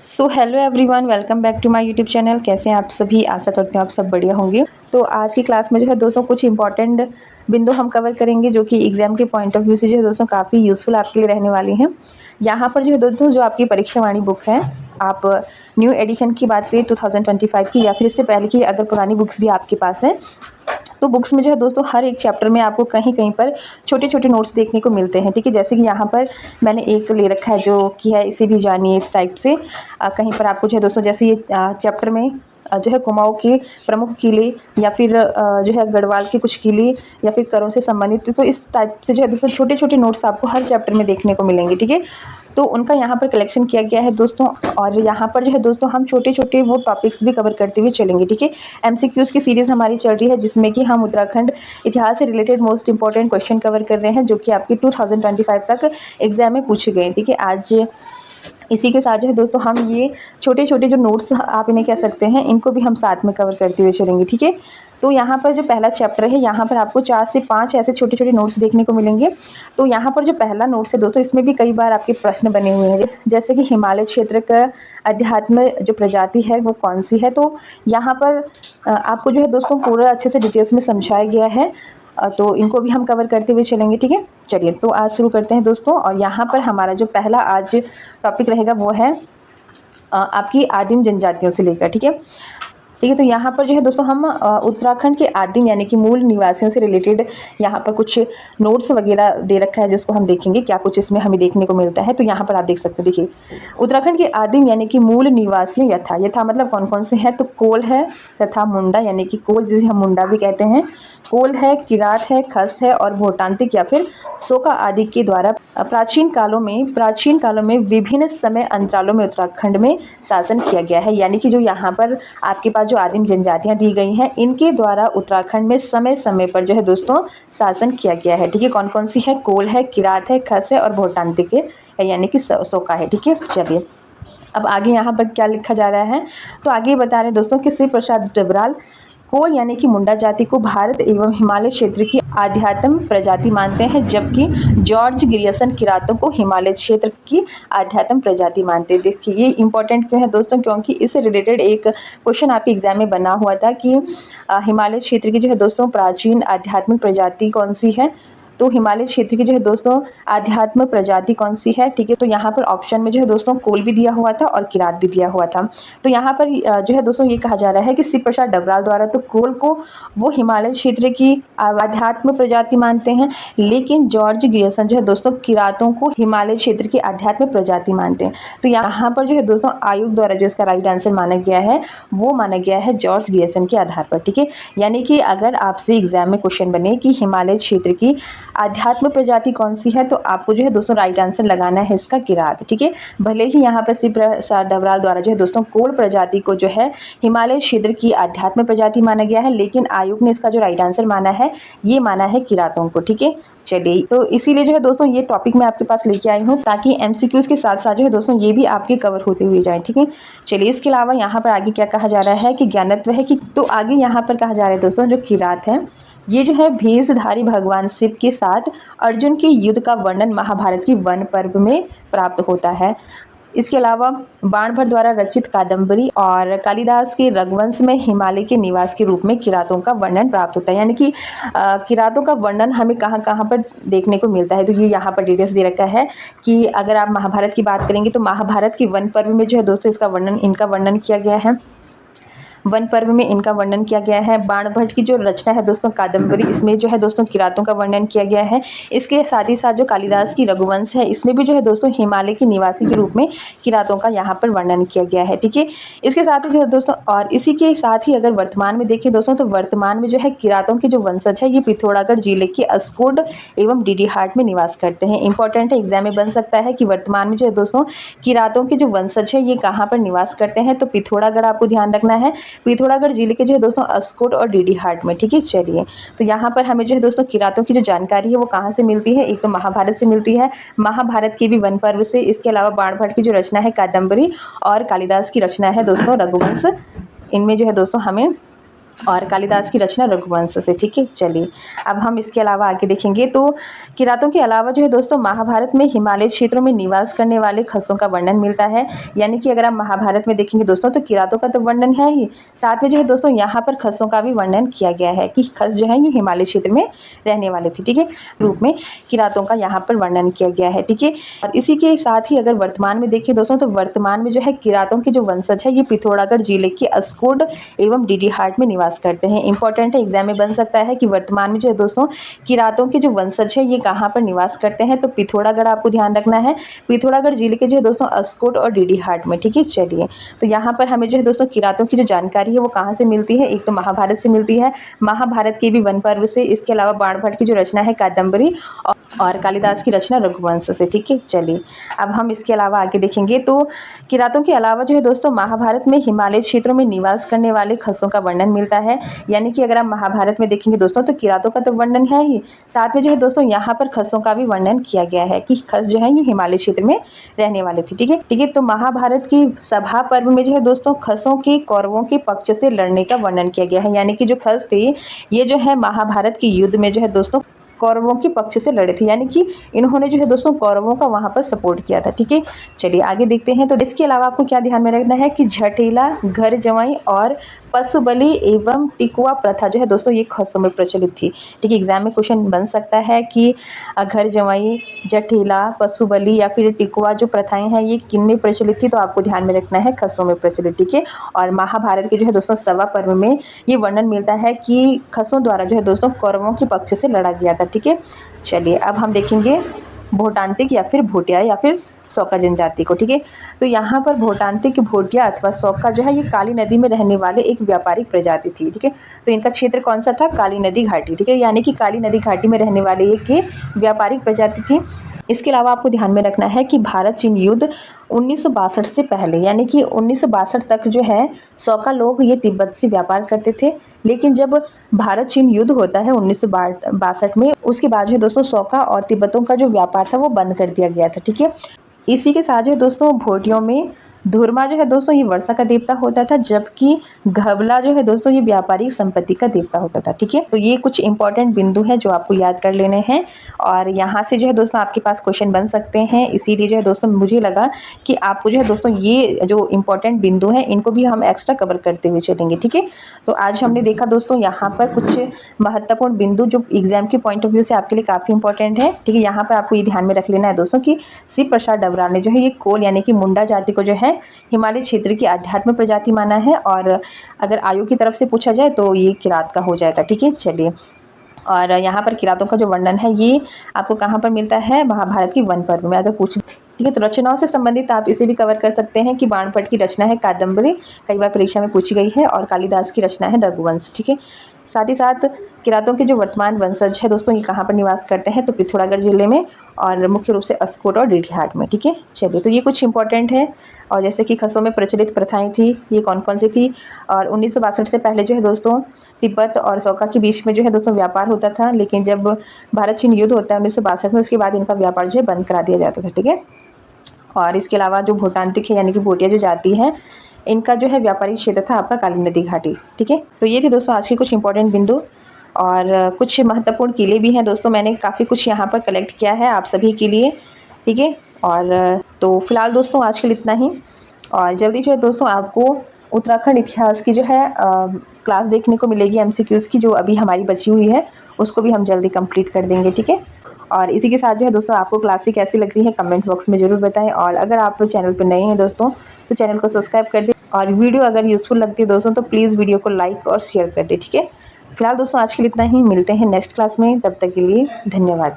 So hello everyone, welcome back to my YouTube channel. कैसे हैं आप सभी? आशा करते हैं आप सब बढ़िया होंगे। तो आज की क्लास में जो है दोस्तों कुछ इंपॉर्टेंट बिंदु हम कवर करेंगे जो कि एग्जाम के पॉइंट ऑफ व्यू से जो है दोस्तों काफ़ी यूज़फुल आपके लिए रहने वाली हैं। यहाँ पर जो है दोस्तों जो आपकी परीक्षा वाणी बुक है, आप न्यू एडिशन की बात करें 2025 की या फिर इससे पहले की अगर पुरानी बुक्स भी आपके पास हैं, तो बुक्स में जो है दोस्तों हर एक चैप्टर में आपको कहीं कहीं पर छोटे छोटे नोट्स देखने को मिलते हैं। ठीक है, जैसे कि यहाँ पर मैंने एक ले रखा है जो कि है इसे भी जानिए इस टाइप से। कहीं पर आपको जो है दोस्तों जैसे ये चैप्टर में जो है कुमाऊं के प्रमुख किले या फिर जो है गढ़वाल के कुछ किले या फिर करों से संबंधित, तो इस टाइप से जो है दोस्तों छोटे छोटे नोट्स आपको हर चैप्टर में देखने को मिलेंगे। ठीक है, तो उनका यहाँ पर कलेक्शन किया गया है दोस्तों, और यहाँ पर जो है दोस्तों हम छोटे छोटे वो टॉपिक्स भी कवर करते हुए चलेंगे। ठीक है, एमसीक्यूज की सीरीज हमारी चल रही है जिसमें कि हम उत्तराखंड इतिहास से related most important question cover कर रहे हैं जो कि आपके 2025 तक एग्जाम में पूछे गए। ठीक है, आज इसी के साथ जो है दोस्तों हम ये छोटे छोटे जो नोट्स आप इन्हें कह सकते हैं, इनको भी हम साथ में कवर करते हुए चलेंगे। ठीक है, तो यहाँ पर जो पहला चैप्टर है, यहाँ पर आपको 4 से 5 ऐसे छोटे छोटे नोट्स देखने को मिलेंगे। तो यहाँ पर जो पहला नोट्स है दोस्तों, इसमें भी कई बार आपके प्रश्न बने हुए हैं, जैसे कि हिमालय क्षेत्र का अध्यात्म जो प्रजाति है वो कौन सी है। तो यहाँ पर आपको जो है दोस्तों पूरा अच्छे से डिटेल्स में समझाया गया है, तो इनको भी हम कवर करते हुए चलेंगे। ठीक है, चलिए तो आज शुरू करते हैं दोस्तों। और यहाँ पर हमारा जो पहला आज टॉपिक रहेगा वो है आपकी आदिम जनजातियों से लेकर। ठीक है, तो यहाँ पर जो है दोस्तों हम उत्तराखंड के आदिम यानी कि मूल निवासियों से रिलेटेड यहाँ पर कुछ नोट्स वगैरह दे रखा है जिसको हम देखेंगे क्या कुछ इसमें हमें देखने को मिलता है। तो यहाँ पर आप देख सकते हैं, देखिए उत्तराखंड के आदिम यानी कि मूल निवासियों यथा यथा मतलब कौन कौन से हैं, तो कोल है तथा मुंडा यानी कि कोल जिसे हम मुंडा भी कहते हैं, कोल है, किरात है, खस है और भोटांतिक या फिर सोका आदि के द्वारा प्राचीन कालों में विभिन्न समय अंतरालों में उत्तराखंड में शासन किया गया है। यानी कि जो यहाँ पर आपके पास जो आदिम जनजातियां दी गई हैं, इनके द्वारा उत्तराखंड में समय समय पर जो है दोस्तों शासन किया गया है। ठीक है, कौन कौन सी है? कोल है, किरात है, खस है और भोटांतिक है यानी कि सोका है। ठीक है, चलिए अब आगे यहाँ पर क्या लिखा जा रहा है, तो आगे बता रहे हैं दोस्तों कि श्री प्रसाद डबराल कोल यानी कि मुंडा जाति को भारत एवं हिमालय क्षेत्र की आध्यात्म प्रजाति मानते हैं, जबकि जॉर्ज ग्रियर्सन किरातों को हिमालय क्षेत्र की आध्यात्म प्रजाति मानते हैं। देखिए ये इंपॉर्टेंट क्यों है दोस्तों, क्योंकि इससे रिलेटेड एक क्वेश्चन आपके एग्जाम में बना हुआ था कि हिमालय क्षेत्र की जो है दोस्तों प्राचीन आध्यात्मिक प्रजाति कौन सी है। तो हिमालय क्षेत्र की जो है दोस्तों आध्यात्म प्रजाति कौन सी है। ठीक है, तो यहाँ पर ऑप्शन में जो है दोस्तों कोल भी दिया हुआ था और किरात भी दिया हुआ था। तो यहाँ पर जो है दोस्तों ये कहा जा रहा है कि श्री प्रसाद डबराल द्वारा तो कोल को वो हिमालय क्षेत्र की आध्यात्म प्रजाति मानते हैं, लेकिन जॉर्ज ग्रियर्सन जो है दोस्तों किरातों को हिमालय क्षेत्र की आध्यात्म प्रजाति मानते हैं। तो यहाँ पर जो है दोस्तों आयोग द्वारा जो इसका राइट आंसर माना गया है वो माना गया है जॉर्ज ग्रियर्सन के आधार पर। ठीक है, यानी कि अगर आपसे एग्जाम में क्वेश्चन बने कि हिमालय क्षेत्र की आध्यात्म प्रजाति कौन सी है, तो आपको जो है दोस्तों राइट आंसर लगाना है इसका किरात। ठीक है, भले ही यहाँ पर श्री प्रसाद डबराल द्वारा जो है दोस्तों कोल प्रजाति को जो है हिमालय क्षेत्र की आध्यात्म प्रजाति माना गया है, लेकिन आयोग ने इसका जो राइट आंसर माना है ये माना है किरातों को। ठीक है, चलिए तो इसीलिए जो है दोस्तों ये टॉपिक मैं आपके पास लेके आई हूँ ताकि एमसीक्यूज के साथ साथ जो है दोस्तों ये भी आपके कवर होते हुए जाए। ठीक है, चलिए इसके अलावा यहाँ पर आगे क्या कहा जा रहा है कि ज्ञानत्व है कि, तो आगे यहाँ पर कहा जा रहा है दोस्तों जो किरात है ये जो है भेषधारी भगवान शिव के साथ अर्जुन के युद्ध का वर्णन महाभारत की वन पर्व में प्राप्त होता है। इसके अलावा बाणभट्ट द्वारा रचित कादंबरी और कालिदास के रघुवंश में हिमालय के निवास के रूप में किरातों का वर्णन प्राप्त होता है। यानी कि किरातों का वर्णन हमें कहाँ कहाँ पर देखने को मिलता है, तो ये यहाँ पर डिटेल्स दे रखा है कि अगर आप महाभारत की बात करेंगे तो महाभारत की वन पर्व में जो है दोस्तों इनका वर्णन किया गया है, वन पर्व में इनका वर्णन किया गया है। बाणभट्ट की जो रचना है दोस्तों कादंबरी, इसमें जो है दोस्तों किरातों का वर्णन किया गया है। इसके साथ ही साथ जो कालिदास की रघुवंश है इसमें भी जो है दोस्तों हिमालय के निवासी के रूप में किरातों का यहाँ पर वर्णन किया गया है। ठीक है, इसके साथ ही जो है दोस्तों और इसी के साथ ही अगर वर्तमान में देखें दोस्तों, तो वर्तमान में जो है किरातों के जो वंशज है ये पिथौरागढ़ जिले के अस्कोड एवं डीडीहाट में निवास करते हैं। इंपॉर्टेंट है, एग्जाम में बन सकता है कि वर्तमान में जो है दोस्तों किरातों के जो वंशज है ये कहाँ पर निवास करते हैं, तो पिथौरागढ़ आपको ध्यान रखना है, पिथौरागढ़ जिले के जो है दोस्तों अस्कोट और डीडीहाट में। ठीक है, चलिए तो यहाँ पर हमें जो है दोस्तों किरातों की जो जानकारी है वो कहाँ से मिलती है, एक तो महाभारत से मिलती है, महाभारत के भी वन पर्व से, इसके अलावा बाणभट्ट की जो रचना है कादंबरी और कालिदास की रचना है दोस्तों रघुवंश, इनमें जो है दोस्तों हमें और कालिदास की रचना रघुवंश से। ठीक है, चलिए अब हम इसके अलावा आगे देखेंगे तो किरातों के अलावा जो है दोस्तों महाभारत में हिमालय क्षेत्रों में निवास करने वाले खसों का वर्णन मिलता है। यानी कि अगर आप महाभारत में देखेंगे दोस्तों तो किरातों का तो वर्णन है ही, साथ में जो है दोस्तों यहाँ पर खसों का भी वर्णन किया गया है कि खस जो है ये हिमालय क्षेत्र में रहने वाले थे। ठीक है, रूप में किरातों का यहाँ पर वर्णन किया गया है। ठीक है, और इसी के साथ ही अगर वर्तमान में देखें दोस्तों तो वर्तमान में जो है किरातों के जो वंशज है ये पिथौरागढ़ जिले के अस्कोड एवं डीडीहाट में निवास करते हैं। इंपॉर्टेंट है, एग्जाम में बन सकता है कि वर्तमान में जो है दोस्तों किरातों के जो वंशज है ये कहाँ पर निवास करते हैं, तो पिथौरागढ़ आपको ध्यान रखना है, पिथौरागढ़ जिले के जो है दोस्तों अस्कोट और डीडीहाट में। ठीक है, चलिए तो यहाँ पर हमें जो है दोस्तों किरातों की जो जानकारी है वो कहाँ से मिलती है, एक तो महाभारत से मिलती है, महाभारत के भी वन पर्व से, इसके अलावा बाणभट्ट की जो रचना है कादम्बरी और कालिदास की रचना रघुवंश से। ठीक है, चलिए अब हम इसके अलावा आगे देखेंगे तो किरातों के अलावा जो है दोस्तों महाभारत में हिमालय क्षेत्रों में निवास करने वाले खसों का वर्णन मिलता है। यानी कि अगर आप महाभारत में देखेंगे दोस्तों तो किरातों का तो वर्णन है ही, साथ में जो है दोस्तों यहाँ पर खसों का भी वर्णन किया गया है कि खस जो है ये हिमालय क्षेत्र में रहने वाले थे। ठीक है, ठीक है, तो महाभारत की सभा पर्व में जो है दोस्तों खसों के कौरवों के पक्ष से लड़ने का वर्णन किया गया है। यानी कि जो खस थे ये जो है महाभारत के युद्ध में जो है दोस्तों कौरवों के पक्ष से लड़े थे, यानी कि इन्होंने जो है दोस्तों कौरवों का वहां पर सपोर्ट किया था। ठीक है, चलिए आगे देखते हैं। तो इसके अलावा आपको क्या ध्यान में रखना है कि झटेला, घर जमाई और पशु बलि एवं टिकुआ प्रथा जो है दोस्तों ये खसों में प्रचलित थी। ठीक है, एग्जाम में क्वेश्चन बन सकता है कि घर जमाई, जठेला, पशु बलि या फिर टिकुआ जो प्रथाएं हैं ये किन में प्रचलित थी, तो आपको ध्यान में रखना है खसों में प्रचलित। ठीक है, और महाभारत के जो है दोस्तों सभा पर्व में ये वर्णन मिलता है कि खसों द्वारा जो है दोस्तों कौरवों के पक्ष से लड़ा गया था। ठीक है, चलिए अब हम देखेंगे भोटांतिक या फिर भोटिया या फिर सौका जनजाति को। ठीक है, तो यहाँ पर भोटांतिक, भोटिया अथवा सौका जो है ये काली नदी में रहने वाले एक व्यापारिक प्रजाति थी। ठीक है, तो इनका क्षेत्र कौन सा था, काली नदी घाटी। ठीक है, यानी कि काली नदी घाटी में रहने वाले एक ये व्यापारिक प्रजाति थी। इसके अलावा आपको ध्यान में रखना है कि भारत चीन युद्ध 1962 से पहले यानी कि 1962 तक जो है सौका लोग ये तिब्बत से व्यापार करते थे, लेकिन जब भारत चीन युद्ध होता है 1962 में, उसके बाद जो है दोस्तों सौका और तिब्बतों का जो व्यापार था वो बंद कर दिया गया था। ठीक है, इसी के साथ जो है दोस्तों भोटियों में धुरमा जो है दोस्तों ये वर्षा का देवता होता था, जबकि घबला जो है दोस्तों ये व्यापारिक संपत्ति का देवता होता था। ठीक है, तो ये कुछ इंपॉर्टेंट बिंदु हैं जो आपको याद कर लेने हैं और यहाँ से जो है दोस्तों आपके पास क्वेश्चन बन सकते हैं। इसीलिए जो है दोस्तों मुझे लगा कि आपको जो है दोस्तों ये जो इंपॉर्टेंट बिंदु हैं इनको भी हम एक्स्ट्रा कवर करते हुए चलेंगे। ठीक है, तो आज हमने देखा दोस्तों यहाँ पर कुछ महत्वपूर्ण बिंदु जो एग्जाम के पॉइंट ऑफ व्यू से आपके लिए काफ़ी इंपॉर्टेंट है। ठीक है, यहाँ पर आपको ये ध्यान में रख लेना है दोस्तों कि शिव प्रसाद डबराल ने जो है ये कोल यानी कि मुंडा जाति को जो है हिमालय क्षेत्र की आध्यात्म प्रजाति माना है, और अगर आयोग की तरफ से पूछा जाए तो ये किरात का हो जाएगा। ठीक है, चलिए और यहाँ पर किरातों का जो वर्णन है ये आपको कहाँ पर मिलता है, महाभारत की वन पर्व में अगर पूछ। ठीक है, तो रचनाओं से संबंधित आप इसे भी कवर कर सकते हैं कि बाणभट्ट की रचना है कादम्बरी, कई बार परीक्षा में पूछी गई है, और कालिदास की रचना है रघुवंश। ठीक है, साथ ही साथ किरातों के जो वर्तमान वंशज है दोस्तों ये कहाँ पर निवास करते हैं, तो पिथौरागढ़ जिले में और मुख्य रूप से अस्कोट और डीडीहाट में। ठीक है, चलिए तो ये कुछ इंपॉर्टेंट है। और जैसे कि खसों में प्रचलित प्रथाएं थी ये कौन कौन सी थी, और 1962 से पहले जो है दोस्तों तिब्बत और सौका के बीच में जो है दोस्तों व्यापार होता था, लेकिन जब भारत चीन युद्ध होता है 1962 में उसके बाद इनका व्यापार जो है बंद करा दिया जाता था। ठीक है, और इसके अलावा जो भोटांतिक है यानी कि भोटिया जो जाति है इनका जो है व्यापारिक क्षेत्र था आपका काली नदी घाटी। ठीक है, तो ये थी दोस्तों आज के कुछ इंपॉर्टेंट बिंदु, और कुछ महत्वपूर्ण किले भी हैं दोस्तों, मैंने काफ़ी कुछ यहाँ पर कलेक्ट किया है आप सभी के लिए। ठीक है, और तो फिलहाल दोस्तों आज के लिए इतना ही, और जल्दी जो है दोस्तों आपको उत्तराखंड इतिहास की जो है क्लास देखने को मिलेगी, MCQs की जो अभी हमारी बची हुई है उसको भी हम जल्दी कंप्लीट कर देंगे। ठीक है, और इसी के साथ जो है दोस्तों आपको क्लासें कैसी लग रही है कमेंट बॉक्स में ज़रूर बताएं, और अगर आप चैनल पर नए हैं दोस्तों तो चैनल को सब्सक्राइब कर दें, और वीडियो अगर यूज़फुल लगती है दोस्तों तो प्लीज़ वीडियो को लाइक और शेयर कर दें। ठीक है, फिलहाल दोस्तों आज के लिए इतना ही, मिलते हैं नेक्स्ट क्लास में, तब तक के लिए धन्यवाद।